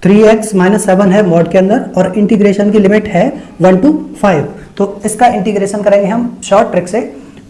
3x minus 7 है mod के अंदर और इंटीग्रेशन की लिमिट है 1 to 5। तो इसका इंटीग्रेशन करेंगे हम शॉर्ट ट्रिक से।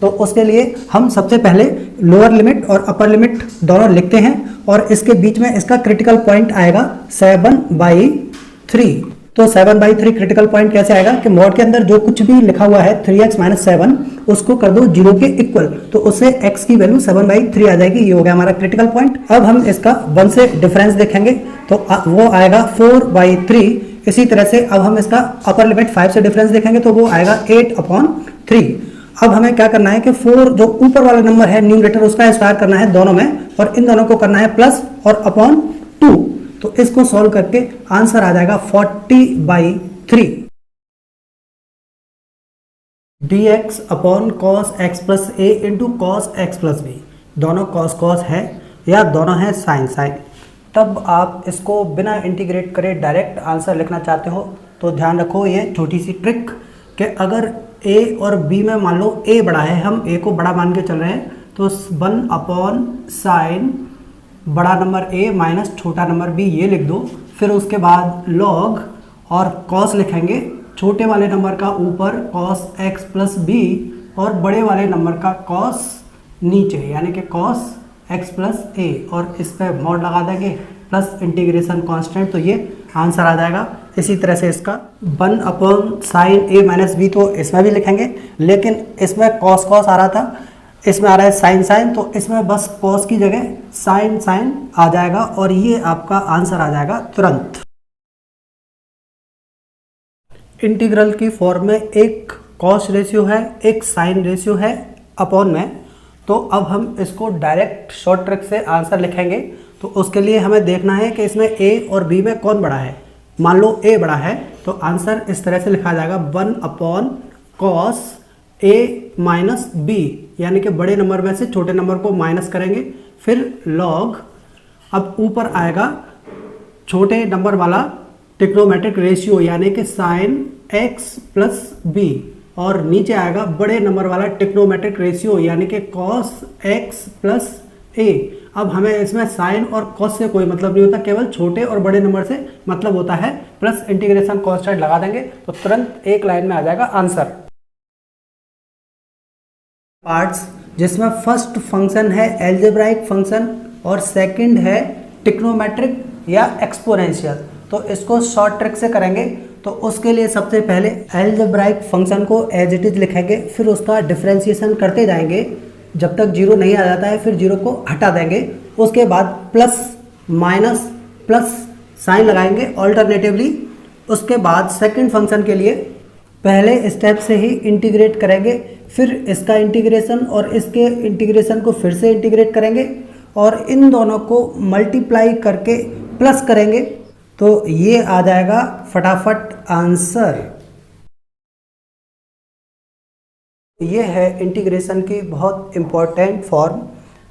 तो उसके लिए हम सबसे पहले लोअर लिमिट और अपर लिमिट दोनों लिखते हैं और इसके बीच में इसका क्रिटिकल पॉइंट आएगा 7/3। तो 7/3 क्रिटिकल पॉइंट कैसे आएगा कि मॉड के अंदर जो कुछ भी लिखा हुआ है 3x माइनस 7 उसको कर दो 0 के इक्वल, तो उससे x की वैल्यू 7/3 आ जाएगी। ये हो गया हमारा क्रिटिकल पॉइंट। अब हम इसका 1 से डिफरेंस देखेंगे तो वो आएगा 4/3। इसी तरह से अब हम इसका अपर लिमिट 5 से डिफरेंस देखेंगे तो वो आएगा 8/3। अब हमें क्या करना है कि 4 जो ऊपर वाला नंबर है न्यूमरेटर उसका स्क्वायर करना है दोनों में और इन दोनों को करना है प्लस और अपॉन 2। तो इसको सॉल्व करके आंसर आ जाएगा 40/3। dx upon cos X plus A into cos X plus B. दोनों कॉस कॉस है या दोनों है साइन साइन। तब आप इसको बिना इंटीग्रेट करे डायरेक्ट आंसर लिखना चाहते हो तो ध्यान रखो ये छोटी सी ट्रिक कि अगर a और b में मान लो a बड़ा है, हम a को बड़ा मान के चल रहे हैं, तो 1/sin बड़ा नंबर a माइनस छोटा नंबर b ये लिख दो। फिर उसके बाद log और cos लिखेंगे, छोटे वाले नंबर का ऊपर cos x प्लस बी और बड़े वाले नंबर का cos नीचे यानी कि cos x प्लस ए और इस पर मॉड लगा देंगे प्लस इंटीग्रेशन कांस्टेंट, तो ये आंसर आ जाएगा। इसी तरह से इसका 1/sin a माइनस बी तो इसमें भी लिखेंगे, लेकिन इसमें cos cos आ रहा था, इसमें आ रहा है sin sin, तो इसमें बस cos की जगह sin sin आ जाएगा और ये आपका आंसर आ जाएगा तुरंत। इंटीग्रल की फॉर्म में एक cos रेशियो है, एक sin रेशियो है अपॉन में। तो अब हम इसको डायरेक्ट शॉर्ट ट्रिक से आंसर लिखेंगे। तो उसके लिए हमें देखना है कि इसमें a और b में कौन बड़ा है। मान लो a बड़ा है तो आंसर इस तरह से लिखा जाएगा 1/cos a माइनस b, यानी कि बड़े नंबर में से छोटे नंबर को माइनस करेंगे, फिर log, अब ऊपर आएगा छोटे नंबर वाला ट्रिग्नोमेट्रिक रेशियो यानी कि sin x प्लस b और नीचे आएगा बड़े नंबर वाला ट्रिग्नोमेट्रिक रेशियो यानी कि cos x प्लस a। अब हमें इसमें साइन और कॉस से कोई मतलब नहीं होता, केवल छोटे और बड़े नंबर से मतलब होता है, प्लस इंटीग्रेशन कांस्टेंट लगा देंगे तो तुरंत एक लाइन में आ जाएगा आंसर। पार्ट्स जिसमें फर्स्ट फंक्शन है एल्जेब्राइक फंक्शन और सेकंड है ट्रिग्नोमेट्रिक या एक्सपोनेंशियल, तो इसको शॉर्ट ट्रिक से करेंगे। तो उसके लिए सबसे पहले एल्जेब्राइक फंक्शन को एज इट इज लिखेंगे, फिर उसका डिफरेंशिएशन करते जाएंगे जब तक 0 नहीं आ जाता है, फिर 0 को हटा देंगे। उसके बाद प्लस माइनस प्लस साइन लगाएंगे ऑल्टरनेटिवली। उसके बाद सेकंड फंक्शन के लिए पहले स्टेप से ही इंटीग्रेट करेंगे, फिर इसका इंटीग्रेशन और इसके इंटीग्रेशन को फिर से इंटीग्रेट करेंगे और इन दोनों को मल्टीप्लाई करके प्लस करेंगे, तो ये आ जाएगा फटाफट आंसर। ये है इंटीग्रेशन की बहुत इम्पोर्टेंट फॉर्म।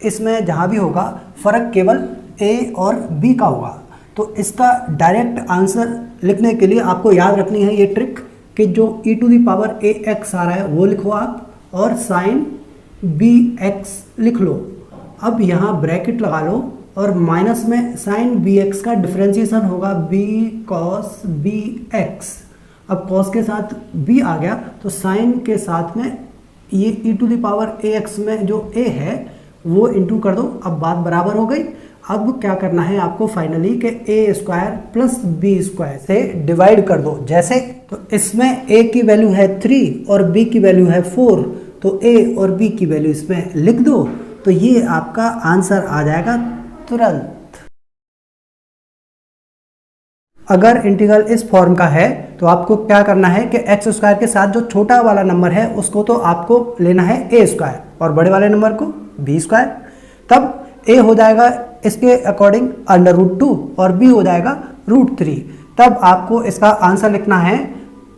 इसमें जहाँ भी होगा फ़र्क केवल a और b का होगा। तो इसका डायरेक्ट आंसर लिखने के लिए आपको याद रखनी है ये ट्रिक कि जो e⁴ax आ रहा है वो लिखो आप और sin bx लिख लो। अब यहाँ ब्रैकेट लगा लो और माइनस में sin bx का डिफरेंशिएशन होगा b cos bx। अब cos के साथ b आ गया तो sin के साथ में ये e⁴ax में जो a है वो इंटू कर दो। अब बात बराबर हो गई। अब क्या करना है आपको फाइनली कि a² प्लस b² से डिवाइड कर दो। जैसे तो इसमें a की वैल्यू है 3 और b की वैल्यू है 4, तो a और b की वैल्यू इसमें लिख दो, तो ये आपका आंसर आ जाएगा तुरंत। अगर इंटीग्रल इस फॉर्म का है तो आपको क्या करना है कि x² के साथ जो छोटा वाला नंबर है उसको तो आपको लेना है a² और बड़े वाले नंबर को b²। तब a हो जाएगा इसके अकॉर्डिंग √2 और b हो जाएगा √3। तब आपको इसका आंसर लिखना है।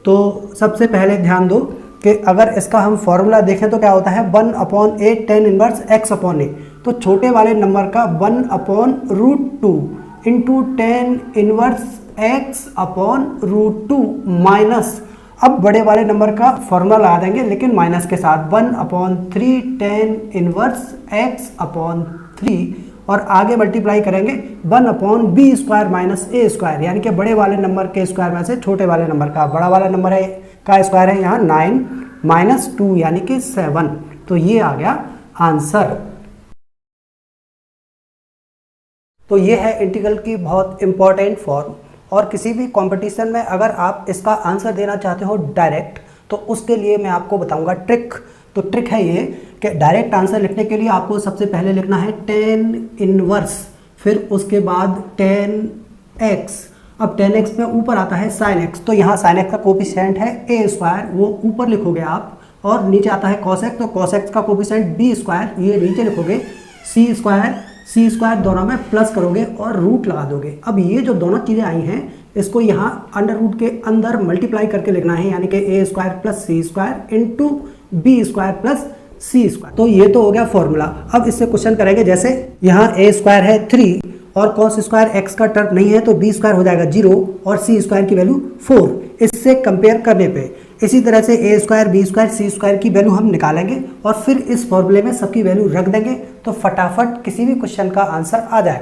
तो सबसे पहले ध्यान दो कि अगर इसका हम फॉर्मूला देखें तो क्या होता है 1/a tan इनवर्स x/a। तो छोटे वाले नंबर का 1/√2 into tan inverse x/√2 minus, अब बड़े वाले नंबर का फॉर्मूला लगा देंगे लेकिन माइनस के साथ 1/3 tan इनवर्स x/3 और आगे मल्टीप्लाई करेंगे 1/b² माइनस a², यानी कि बड़े वाले नंबर के स्क्वायर में से छोटे वाले नंबर का, बड़ा वाला नंबर है का स्क्वायर है यहाँ 9 माइनस 2 यानी कि 7। तो ये आ गया आंसर। तो ये है इंटीग्रल की बहुत इंपॉर्टेंट फॉर्म। और किसी भी कंपटीशन में अगर आप इसका आंसर देना चाहते हो डायरेक्ट, तो उसके लिए मैं आपको बताऊंगा ट्रिक। तो ट्रिक है ये कि डायरेक्ट आंसर लिखने के लिए आपको सबसे पहले लिखना है tan इनवर्स, फिर उसके बाद tan x। अब tan x में ऊपर आता है sin x, तो यहाँ sin x का कोफिशिएंट है a², वो ऊपर लिखोगे आप, और नीचे आता है cos x, तो cos x का कोफिशिएंट b², ये नीचे लिखोगे, c² दोनों में प्लस करोगे और रूट लगा दोगे। अब ये जो दोनों चीज़ें आई हैं, इसको यहाँ अंडर रूट के अंदर मल्टीप्लाई करके लिखना है, यानी कि a² plus c² into b² plus c²। तो ये तो हो गया फॉर्मूला। अब इससे क्वेश्चन करेंगे, जैसे यहाँ a² है 3 और cos² x का टर्म नहीं है, तो b² हो जाएगा 0 और c² की वैल्यू 4, इससे कंपेयर करने पे। इसी तरह से a² b² c² की वैल्यू हम निकालेंगे और फिर इस फॉर्मूले में सबकी वैल्यू रख देंगे, तो फटाफट किसी भी क्वेश्चन का आंसर आ जाएगा।